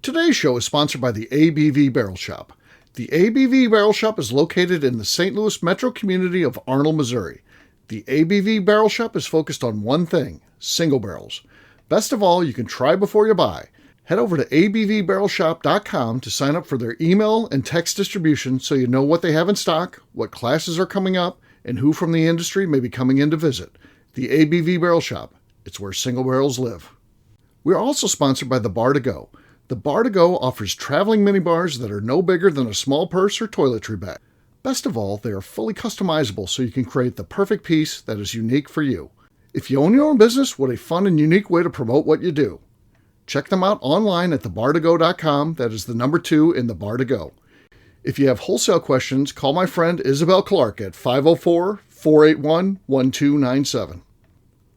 Today's show is sponsored by the ABV Barrel Shop. The ABV Barrel Shop is located in the St. Louis metro community of Arnold, Missouri. The ABV Barrel Shop is focused on one thing, single barrels. Best of all, you can try before you buy. Head over to abvbarrelshop.com to sign up for their email and text distribution so you know what they have in stock, what classes are coming up, and who from the industry may be coming in to visit. The ABV Barrel Shop. It's where single barrels live. We are also sponsored by the Bar to Go. The Bar to Go offers traveling minibars that are no bigger than a small purse or toiletry bag. Best of all, they are fully customizable so you can create the perfect piece that is unique for you. If you own your own business, what a fun and unique way to promote what you do. Check them out online at thebar2go.com. That is the number 2 in the Bar to Go. If you have wholesale questions, call my friend Isabel Clark at 504-481-1297.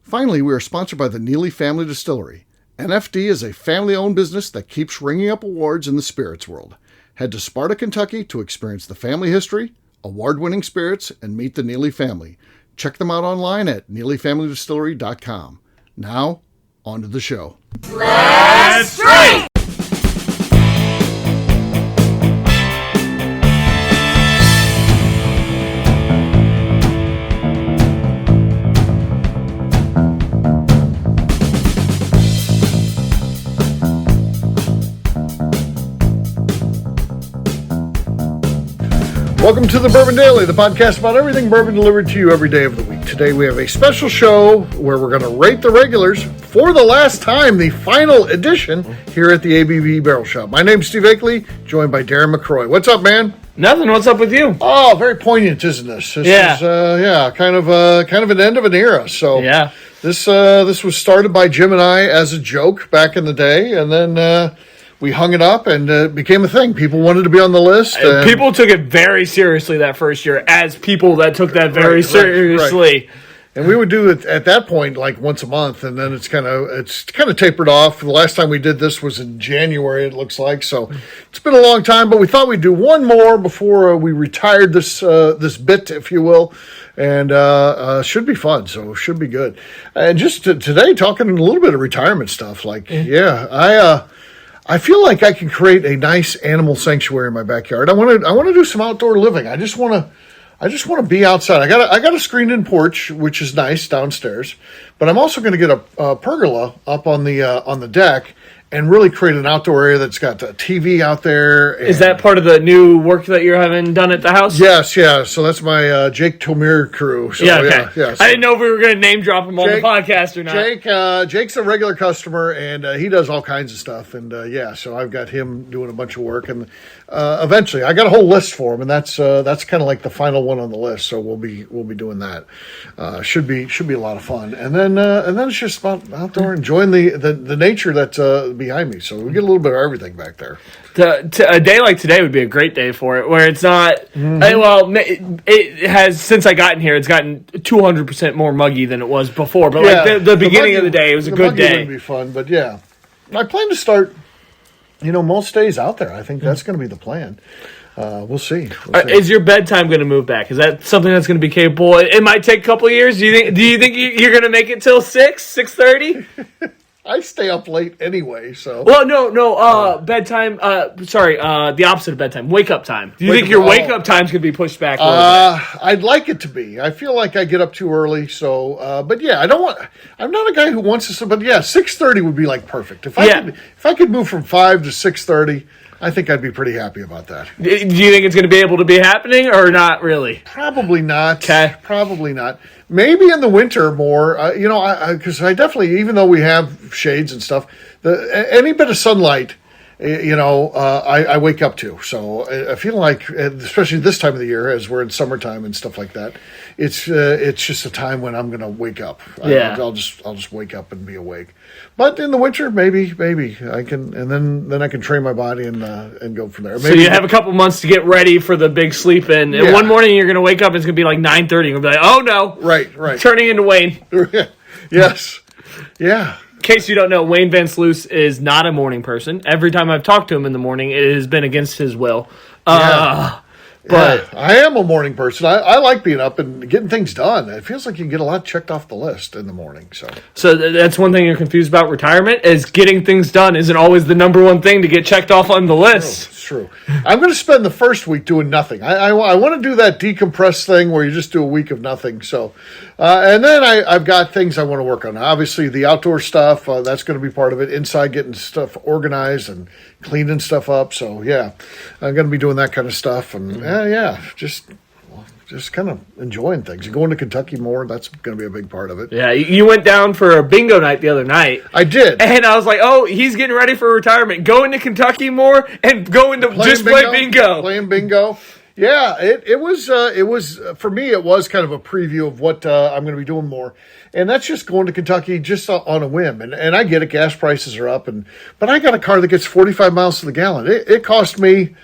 Finally, we are sponsored by the Neely Family Distillery. NFD is a family-owned business that keeps ringing up awards in the spirits world. Head to Sparta, Kentucky to experience the family history, award-winning spirits, and meet the Neely family. Check them out online at neelyfamilydistillery.com. Now, on to the show. Let's drink! Welcome to the Bourbon Daily, the podcast about everything bourbon delivered to you every day of the week. Today we have a special show where we're going to rate the regulars for the last time, the final edition here at the ABV Barrel Shop. My name's Steve Akeley, joined by Darren McCroy. What's up, man? Nothing. What's up with you? Oh, very poignant, isn't this? This is, kind of an end of an era. So yeah, this was started by Jim and I as a joke back in the day, and then we hung it up and it became a thing. People wanted to be on the list. People took it very seriously that first year, as people that took that very seriously. Right. And we would do it at that point like once a month, and then it's kind of tapered off. The last time we did this was in January, it looks like. So it's been a long time, but we thought we'd do one more before we retired this bit, if you will. And should be fun, so should be good. And just today, talking a little bit of retirement stuff. I feel like I can create a nice animal sanctuary in my backyard. I want to do some outdoor living. I just want to be outside. I got a screened-in porch, which is nice downstairs, but I'm also going to get a pergola up on the deck and really create an outdoor area that's got a TV out there. Is that part of the new work that you're having done at the house? Yes, yeah. So that's my Jake Tomir crew. So, yeah, okay. Yeah, I didn't know if we were going to name drop him on the podcast or not. Jake's a regular customer, and he does all kinds of stuff. And so I've got him doing a bunch of work. And eventually, I got a whole list for him, and that's kind of like the final one on the list. So we'll be doing that. Should be a lot of fun. And then it's just about outdoor enjoying the nature that's behind me, so we get a little bit of everything back there. A day like today would be a great day for it, where it's not. It has, since I got in here, it's gotten 200% more muggy than it was before. But the beginning of the day, it was a good day. It would be fun, but yeah, I plan to start. Most days out there. I think that's going to be the plan. We'll see. Is your bedtime going to move back? Is that something that's going to be capable? It might take a couple of years. Do you think you're going to make it till 6:30? I stay up late anyway, so. Well, no. Bedtime. The opposite of bedtime. Wake up time. Do you think your wake up time's going to be pushed back a little bit? I'd like it to be. I feel like I get up too early, so. But yeah, I'm not a guy who wants to. But yeah, 6:30 would be like perfect. If I could move from 5 to 6:30. I think I'd be pretty happy about that. Do you think it's going to be able to be happening or not really? Probably not. Okay. Probably not. Maybe in the winter more, because I definitely, even though we have shades and stuff, any bit of sunlight, I wake up to. So I feel like, especially this time of the year, as we're in summertime and stuff like that, it's just a time when I'm going to wake up. Yeah. I'll just wake up and be awake. But in the winter, maybe I can, and then I can train my body and go from there. Maybe, so you have a couple months to get ready for the big sleep in. And one morning you're going to wake up, it's going to be like 9:30. You're going to be like, oh no. Right. Turning into Wayne. Yes. Yeah. In case you don't know, Wayne Van Sluis is not a morning person. Every time I've talked to him in the morning, it has been against his will. But I am a morning person. I like being up and getting things done. It feels like you can get a lot checked off the list in the morning. So that's one thing you're confused about retirement is getting things done isn't always the number one thing to get checked off on the list. It's true. I'm going to spend the first week doing nothing. I want to do that decompress thing where you just do a week of nothing. So, and then I've got things I want to work on. Obviously, the outdoor stuff, that's going to be part of it. Inside, getting stuff organized and cleaning stuff up. So, yeah, I'm going to be doing that kind of stuff. And, just kind of enjoying things. And going to Kentucky more, that's going to be a big part of it. Yeah, you went down for a bingo night the other night. I did. And I was like, oh, he's getting ready for retirement. Going to Kentucky more and going to play bingo. Playing bingo. Yeah, it was for me, it was kind of a preview of what I'm going to be doing more. And that's just going to Kentucky just on a whim. And I get it, gas prices are up. But I got a car that gets 45 miles to the gallon. It cost me,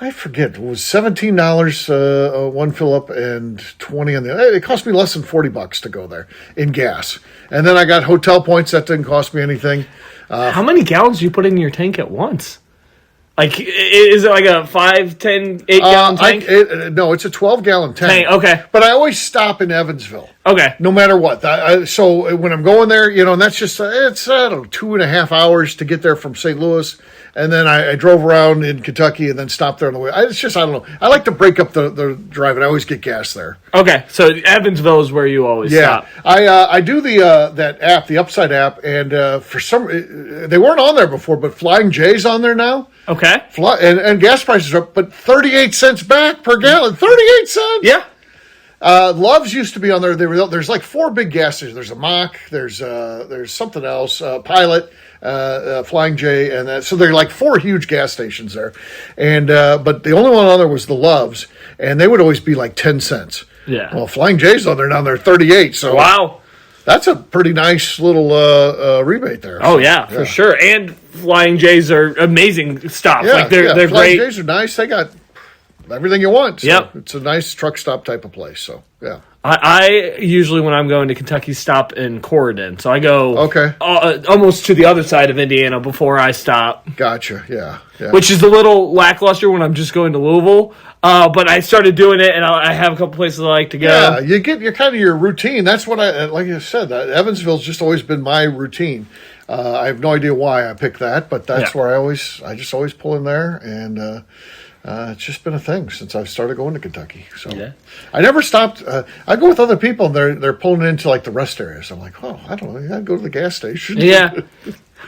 I forget, it was $17 one fill up and $20 on the other. It cost me less than $40 to go there in gas. And then I got hotel points. That didn't cost me anything. How many gallons do you put in your tank at once? Like, is it like a 5, 10, 8-gallon tank? No, it's a 12-gallon tank. Okay. But I always stop in Evansville. Okay. No matter what. So when I'm going there, and that's just, it's, 2.5 hours to get there from St. Louis. And then I drove around in Kentucky and then stopped there on the way. It's just, I don't know. I like to break up the drive, and I always get gas there. Okay. So Evansville is where you always stop. I do that app, the Upside app, and for some, they weren't on there before, but Flying J's on there now. Okay. And gas prices are up, but 38 cents back per gallon. 38 cents? Yeah. Love's used to be on there. There's like 4 big gas stations. There's a Mach. There's something else. Pilot, Flying J, and that. So there are like 4 huge gas stations there. And but the only one on there was the Love's, and they would always be like 10 cents. Yeah. Well, Flying J's on there now. They're 38. So wow. That's a pretty nice little rebate there. Oh, yeah, for sure. And Flying J's are amazing stuff. Yeah, like they're Flying great. J's are nice. They got everything you want. So yep. It's a nice truck stop type of place. So, yeah. I usually, when I'm going to Kentucky, stop in Corydon. So I go almost to the other side of Indiana before I stop. Gotcha, yeah. Which is a little lackluster when I'm just going to Louisville. But I started doing it, and I have a couple places I like to go. Yeah, you get kind of your routine. That's what like I said, Evansville's just always been my routine. I have no idea why I picked that, but that's where I just always pull in there, and it's just been a thing since I've started going to Kentucky. So I never stopped. I go with other people, and they're pulling into like the rest areas. I'm like, oh, I don't know, I'd go to the gas station. Yeah.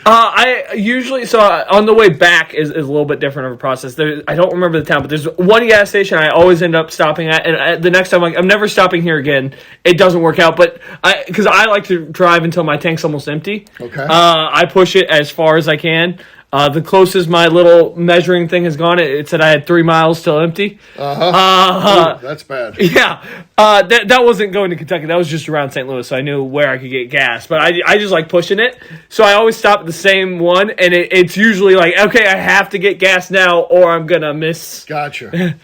I usually, on the way back is a little bit different of a process. I don't remember the town, but there's one gas station I always end up stopping at, and the next time I'm never stopping here again. It doesn't work out, but because I like to drive until my tank's almost empty. Okay. I push it as far as I can. The closest my little measuring thing has gone, it said I had 3 miles till empty. Ooh, that's bad. Yeah. That wasn't going to Kentucky. That was just around St. Louis, so I knew where I could get gas. But I just like pushing it. So I always stop at the same one, and it's usually like, okay, I have to get gas now, or I'm going to miss Gotcha.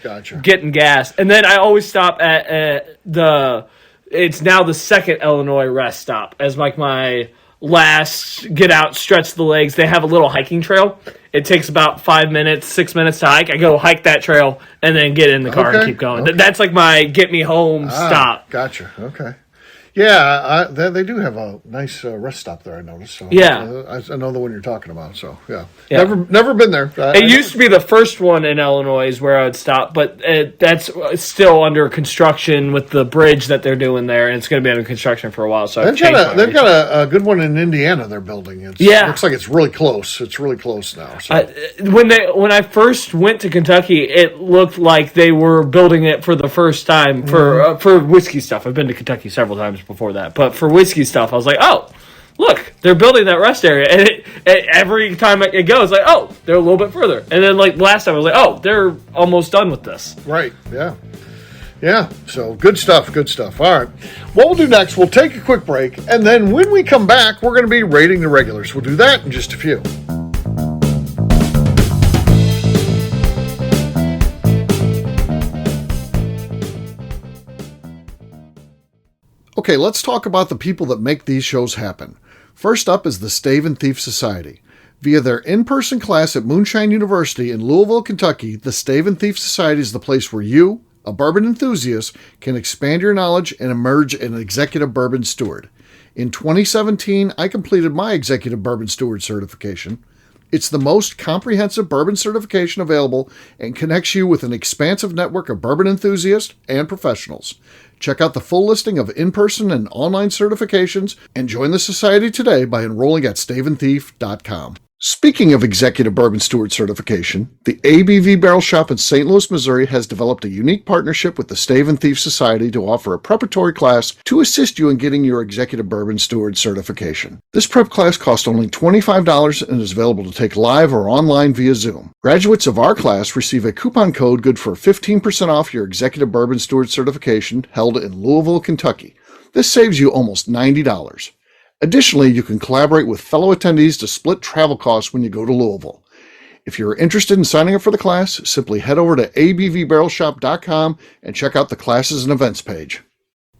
getting gas. And then I always stop at it's now the second Illinois rest stop as like my last get out, stretch the legs. They have a little hiking trail. It takes about 5 minutes, 6 minutes to hike. I go hike that trail and then get in the car and keep going. Okay. That's like my get me home stop. Gotcha. Okay. Yeah, they do have a nice rest stop there, I noticed. So yeah. I know the one you're talking about, so yeah. Never been there. It used to be the first one in Illinois where I would stop, but that's still under construction with the bridge that they're doing there, and it's going to be under construction for a while. So they've got a good one in Indiana they're building. It looks like it's really close. It's really close now. So. When I first went to Kentucky, it looked like they were building it for the first time for whiskey stuff. I've been to Kentucky several times before that, but for whiskey stuff I was like, oh, look, they're building that rest area, and every time it goes like, oh, they're a little bit further, and then like last time I was like, oh, they're almost done with this. Right. Yeah, so good stuff. All right, what we'll do next, we'll take a quick break, and then when we come back, we're going to be rating the regulars. We'll do that in just a few. Okay, let's talk about the people that make these shows happen. First up is the Stave and Thief Society. Via their in-person class at Moonshine University in Louisville, Kentucky, the Stave and Thief Society is the place where you, a bourbon enthusiast, can expand your knowledge and emerge an executive bourbon steward. In 2017, I completed my executive bourbon steward certification. It's the most comprehensive bourbon certification available and connects you with an expansive network of bourbon enthusiasts and professionals. Check out the full listing of in-person and online certifications and join the society today by enrolling at staveandthief.com. Speaking of executive bourbon steward certification, the ABV Barrel Shop in St. Louis, Missouri has developed a unique partnership with the Stave and Thief Society to offer a preparatory class to assist you in getting your executive bourbon steward certification. This prep class costs only $25 and is available to take live or online via Zoom. Graduates of our class receive a coupon code good for 15% off your executive bourbon steward certification held in Louisville, Kentucky. This saves you almost $90. Additionally, you can collaborate with fellow attendees to split travel costs when you go to Louisville. If you're interested in signing up for the class, simply head over to abvbarrelshop.com and check out the classes and events page.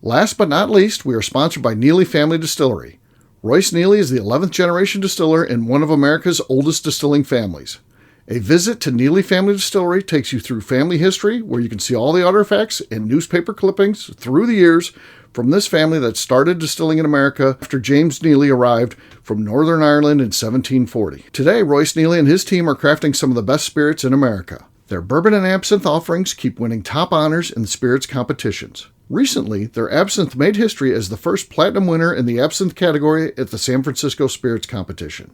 Last but not least, we are sponsored by Neely Family Distillery. Royce Neely is the 11th generation distiller in one of America's oldest distilling families. A visit to Neely Family Distillery takes you through family history, where you can see all the artifacts and newspaper clippings through the years from this family that started distilling in America after James Neely arrived from Northern Ireland in 1740. Today, Royce Neely and his team are crafting some of the best spirits in America. Their bourbon and absinthe offerings keep winning top honors in the spirits competitions. Recently, their absinthe made history as the first platinum winner in the absinthe category at the San Francisco Spirits Competition.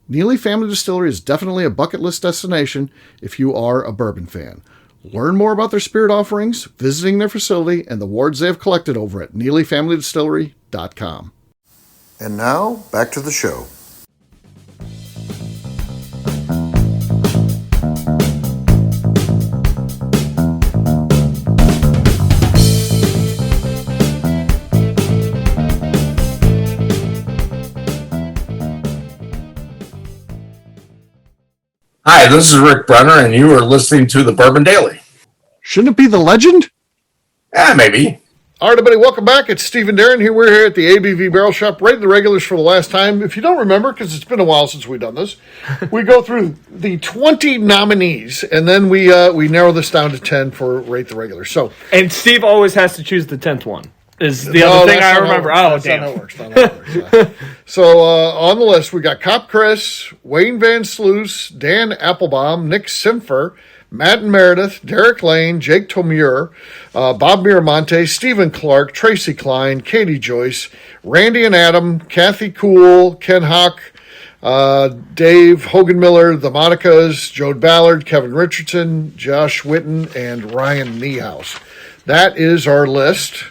Neely Family Distillery is definitely a bucket list destination if you are a bourbon fan. Learn more about their spirit offerings, visiting their facility, and the awards they have collected over at NeelyFamilyDistillery.com. And now, back to the show. Hi, this is Rick Brenner, and you are listening to the Bourbon Daily. Shouldn't it be the legend? Maybe. All right, everybody, welcome back. It's Stephen Darren here. We're here at the ABV Barrel Shop, rating the regulars for the last time. If you don't remember, because it's been a while since we've done this, we go through the 20 nominees, and then we narrow this down to 10 for rate the regulars. And Steve always has to choose the 10th one. Is the other thing I remember. That's damn. not how it works. Not how it works. So on the list, we got Cop Chris, Wayne Van Sluis, Dan Applebaum, Nick Simfer, Matt Meredith, Derek Lane, Jake Tomure, Bob Miramonte, Stephen Clark, Tracy Klein, Katie Joyce, Randy and Adam, Kathy Cool, Ken Hawk, Dave Hogan Miller, The Monicas, Joe Ballard, Kevin Richardson, Josh Witten, and Ryan Niehaus. That is our list.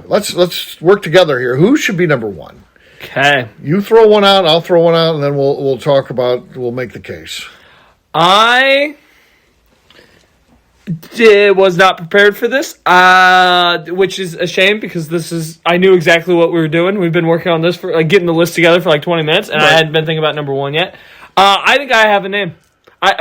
Let's work together here. Who should be number one? Okay. You throw one out, I'll throw one out, and then we'll make the case. I was not prepared for this, which is a shame because I knew exactly what we were doing. We've been working on this for getting the list together for 20 minutes, and right. I hadn't been thinking about number one yet. I think I have a name.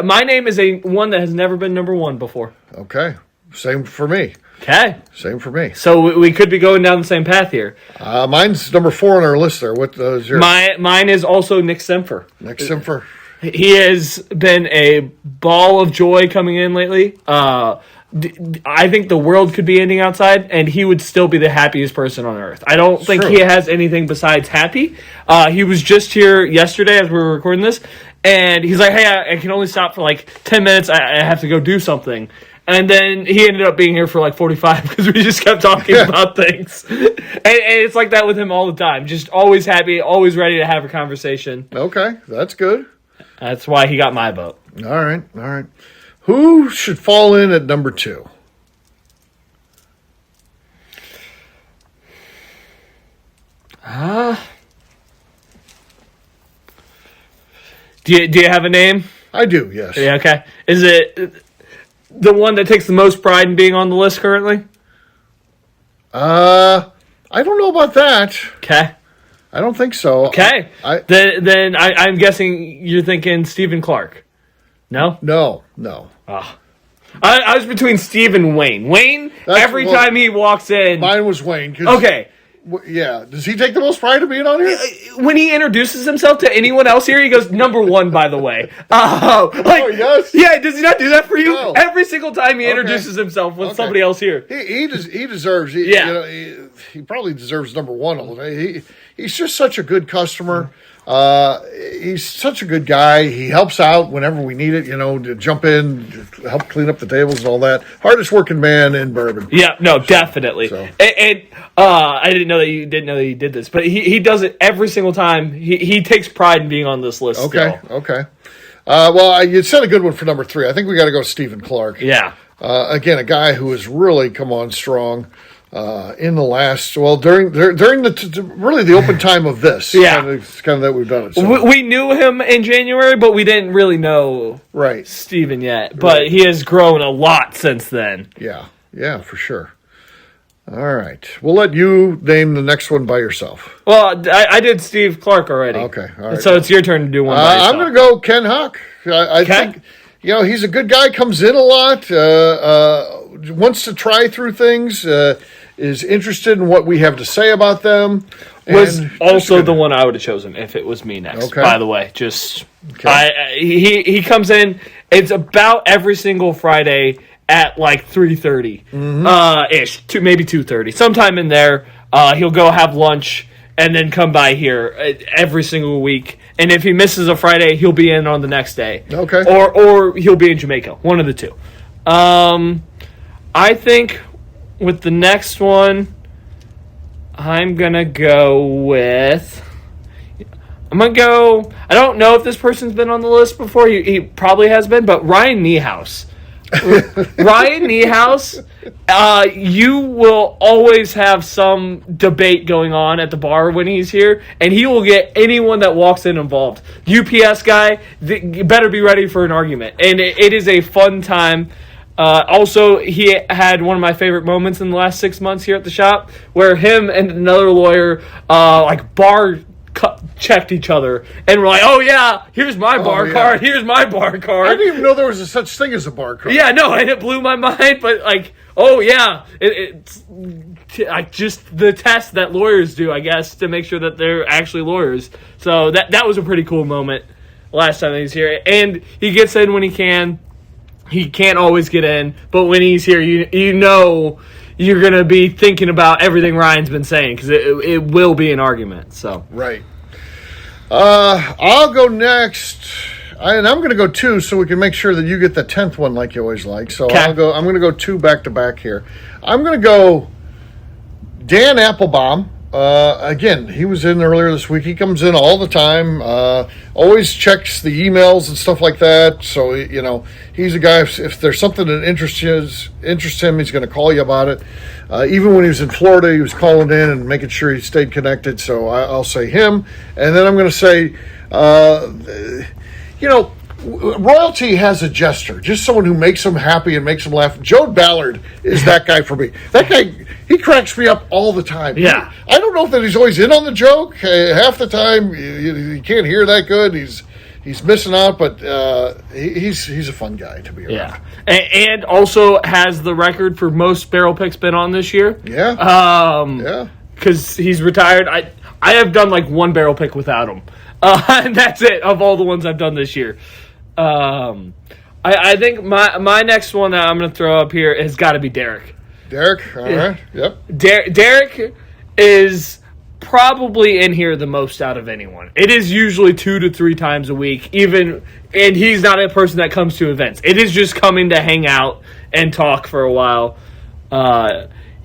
My name is one that has never been number one before. Okay. Same for me. Okay. Same for me. So we could be going down the same path here. Mine's number 4 on our list there. What is yours? Mine is also Nick Simfer. Nick Simfer. He has been a ball of joy coming in lately. I think the world could be ending outside, and he would still be the happiest person on earth. I don't think he has anything besides happy. He was just here yesterday as we were recording this, and he's like, hey, I can only stop for 10 minutes. I have to go do something. And then he ended up being here for 45 because we just kept talking about things. And it's like that with him all the time. Just always happy, always ready to have a conversation. Okay, that's good. That's why he got my vote. All right. Who should fall in at number 2? Do you have a name? I do, yes. Yeah, okay. Is it the one that takes the most pride in being on the list currently? I don't know about that. Okay. I don't think so. Okay. Then I'm guessing you're thinking Stephen Clark. No? No. I was between Steve and Wayne. Wayne, every time he walks in... Mine was Wayne. Okay. Yeah. Does he take the most pride of being on here? When he introduces himself to anyone else here, he goes, "Number one, by the way." He does? Yeah, does he not do that for you? No. Every single time he introduces himself with somebody else here. He deserves. He probably deserves number one all the day. He's just such a good customer. He's such a good guy. He helps out whenever we need it, to jump in, help clean up the tables and all that. Hardest working man in Bourbon. Yeah, no, definitely. So. And I didn't know that you did this, but he does it every single time. He takes pride in being on this list. Okay, still. okay. Well, you said a good one for number 3. I think we got to go Stephen Clark. Yeah. Again, a guy who has really come on strong. In the last, during really the open time of this, kind of that we've done it. So. We knew him in January, but we didn't really know Steven yet. But he has grown a lot since then. Yeah, for sure. All right, we'll let you name the next one by yourself. Well, I did Steve Clark already. Okay, all right. So it's your turn to do one. By yourself. I'm going to go Ken Huck. I think he's a good guy. Comes in a lot. Wants to try through things. Is interested in what we have to say about them. Was also the one I would have chosen if it was me next. Okay. By the way, he comes in. It's about every single Friday at like 3:30 ish, maybe 2:30, sometime in there. He'll go have lunch and then come by here every single week. And if he misses a Friday, he'll be in on the next day. Okay. Or he'll be in Jamaica. One of the two. I think with the next one, I'm going to go with... I don't know if this person's been on the list before. He probably has been, but Ryan Niehaus. Ryan Niehaus, you will always have some debate going on at the bar when he's here, and he will get anyone that walks in involved. UPS guy, you better be ready for an argument. And it is a fun time. Also, he had one of my favorite moments in the last 6 months here at the shop, where him and another lawyer, checked each other, and we're like, "Oh yeah, here's my bar card. Here's my bar card." I didn't even know there was a such thing as a bar card. Yeah, no, and it blew my mind. But oh yeah, it's just the test that lawyers do, I guess, to make sure that they're actually lawyers. So that was a pretty cool moment last time he was here, and he gets in when he can. He can't always get in, but when he's here, you know you're going to be thinking about everything Ryan's been saying, because it will be an argument. So right. I'll go next, and I'm going to go 2 so we can make sure that you get the 10th one like you always like. So I'm going to go 2 back to back here. I'm going to go Dan Applebaum. Again, he was in earlier this week. He comes in all the time, always checks the emails and stuff like that. So, he's a guy, if there's something that interests him, he's going to call you about it. Even when he was in Florida, he was calling in and making sure he stayed connected. So I'll say him. And then I'm going to say, royalty has a jester, just someone who makes them happy and makes them laugh. Joe Ballard is that guy for me. That guy, he cracks me up all the time. Yeah. I don't know that he's always in on the joke. Half the time, you can't hear that good. He's missing out, but he's a fun guy to be around. Yeah, and also has the record for most barrel picks been on this year. Yeah. Because he's retired. I have done like one barrel pick without him. And that's it of all the ones I've done this year. I think my next one that I'm going to throw up here has got to be Derek. Derek, all right, yep. Derek is probably in here the most out of anyone. It is usually 2 to 3 times a week, and he's not a person that comes to events. It is just coming to hang out and talk for a while.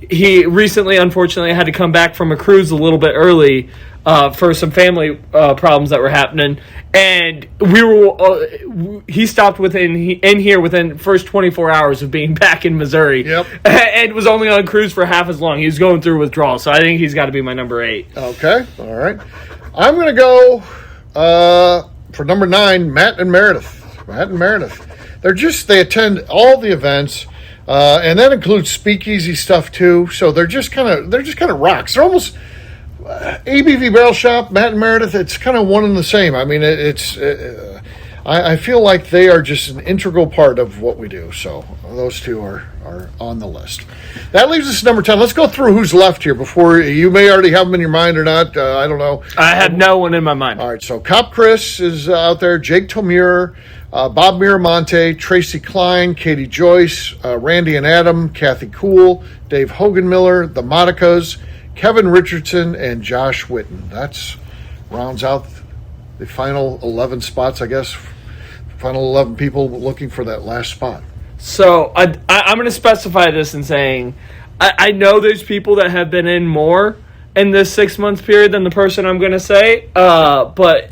He recently, unfortunately, had to come back from a cruise a little bit early for some family problems that were happening, and he stopped in here within the first 24 hours of being back in Missouri. Yep. And was only on cruise for half as long. He was going through withdrawal, so I think he's got to be my number 8. Okay, all right. I'm going to go for number 9, Matt and Meredith. They attend all the events. And that includes speakeasy stuff too. So they're just kind of rocks. They're almost ABV Barrel Shop, Matt and Meredith. It's kind of one and the same. I mean, I feel like they are just an integral part of what we do. So those two are are on the list. That leaves us number 10. Let's go through who's left here before you may already have them in your mind or not. I don't know. I have no one in my mind. All right, so Cop Chris is out there, Jake Tomure, Bob Miramonte, Tracy Klein, Katie Joyce, Randy and Adam, Kathy Cool, Dave Hogan Miller, the Monicas, Kevin Richardson, and Josh Witten. That's rounds out the final 11 spots, I guess. Final 11 people looking for that last spot. So I'm going to specify this in saying I know there's people that have been in more in this 6 month period than the person I'm going to say. I'm going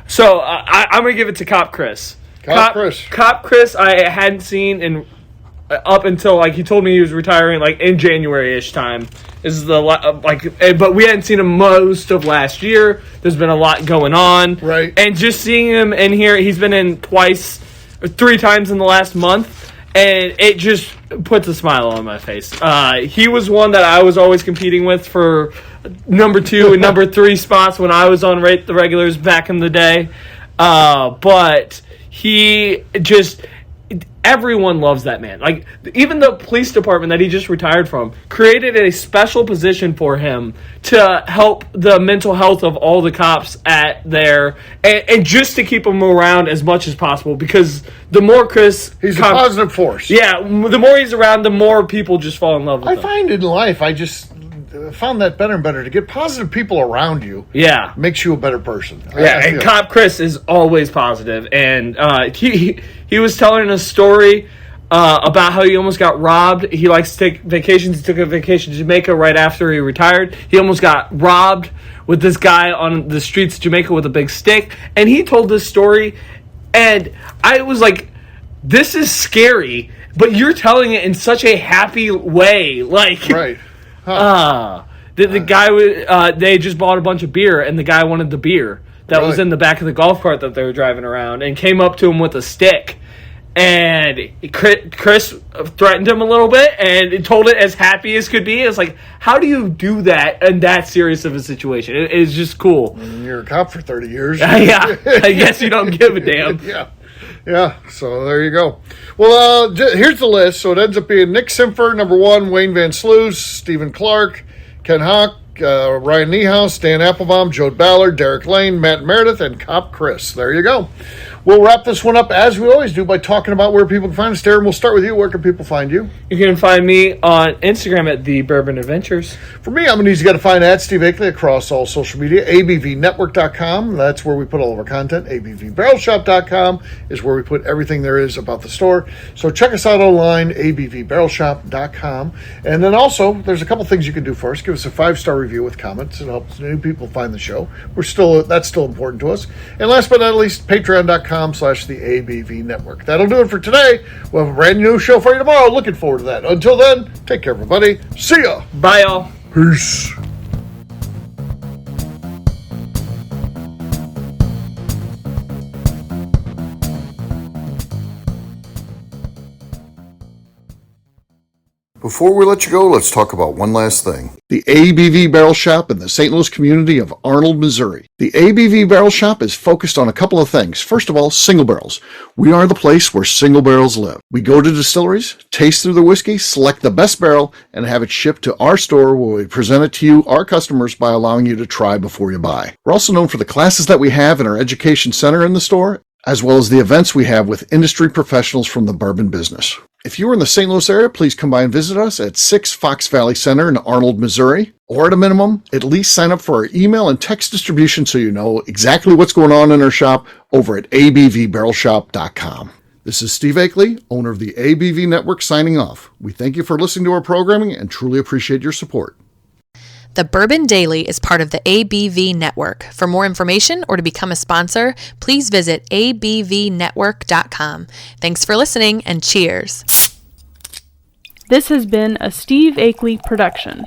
to give it to Cop Chris. Cop Chris I hadn't seen in up until, like, he told me he was retiring, like, in January-ish time. This is but we hadn't seen him most of last year. There's been a lot going on. Right. And just seeing him in here, he's been in 3 times in the last month, and it just puts a smile on my face. He was one that I was always competing with for number 2 and number 3 spots when I was on Rate the Regulars back in the day. But he just... Everyone loves that man. Like, even the police department that he just retired from created a special position for him to help the mental health of all the cops at there, and just to keep him around as much as possible, because the more Chris... He's a positive force. Yeah, the more he's around, the more people just fall in love with him. I find in life, I just found that better and better. To get positive people around you makes you a better person. And Cop Chris is always positive. And he was telling a story about how he almost got robbed. He likes to take vacations. He took a vacation to Jamaica right after he retired. He almost got robbed with this guy on the streets of Jamaica with a big stick. And he told this story, and I was like, this is scary, but you're telling it in such a happy way. Like, right. The guy, they just bought a bunch of beer, and the guy wanted the beer that was in the back of the golf cart that they were driving around, and came up to him with a stick. And Chris threatened him a little bit, and told it as happy as could be. It's like, how do you do that in that serious of a situation? It's just cool. You're a cop for 30 years. Yeah, I guess you don't give a damn. Yeah, so there you go. Well, here's the list. So it ends up being Nick Simfer, number 1, Wayne Van Sluis, Stephen Clark, Ken Hawk, Ryan Niehaus, Dan Applebaum, Joe Ballard, Derek Lane, Matt Meredith, and Cop Chris. There you go. We'll wrap this one up, as we always do, by talking about where people can find us. Darren, we'll start with you. Where can people find you? You can find me on Instagram at The Bourbon Adventures. For me, I'm an easy guy to find at Steve Akeley across all social media. ABVnetwork.com, that's where we put all of our content. ABVBarrelShop.com is where we put everything there is about the store. So check us out online, ABVBarrelShop.com. And then also, there's a couple things you can do for us. Give us a 5-star review with comments. It helps new people find the show. That's still important to us. And last but not least, Patreon.com/the ABV Network. That'll do it for today. We'll have a brand new show for you tomorrow. Looking forward to that. Until then, take care, everybody. See ya. Bye, y'all. Peace. Before we let you go, let's talk about one last thing. The ABV Barrel Shop in the St. Louis community of Arnold, Missouri. The ABV Barrel Shop is focused on a couple of things. First of all, single barrels. We are the place where single barrels live. We go to distilleries, taste through the whiskey, select the best barrel, and have it shipped to our store where we present it to you, our customers, by allowing you to try before you buy. We're also known for the classes that we have in our education center in the store, as well as the events we have with industry professionals from the bourbon business. If you're in the St. Louis area, please come by and visit us at 6 Fox Valley Center in Arnold, Missouri. Or at a minimum, at least sign up for our email and text distribution so you know exactly what's going on in our shop over at abvbarrelshop.com. This is Steve Akeley, owner of the ABV Network, signing off. We thank you for listening to our programming and truly appreciate your support. The Bourbon Daily is part of the ABV Network. For more information or to become a sponsor, please visit abvnetwork.com. Thanks for listening and cheers. This has been a Steve Akeley production.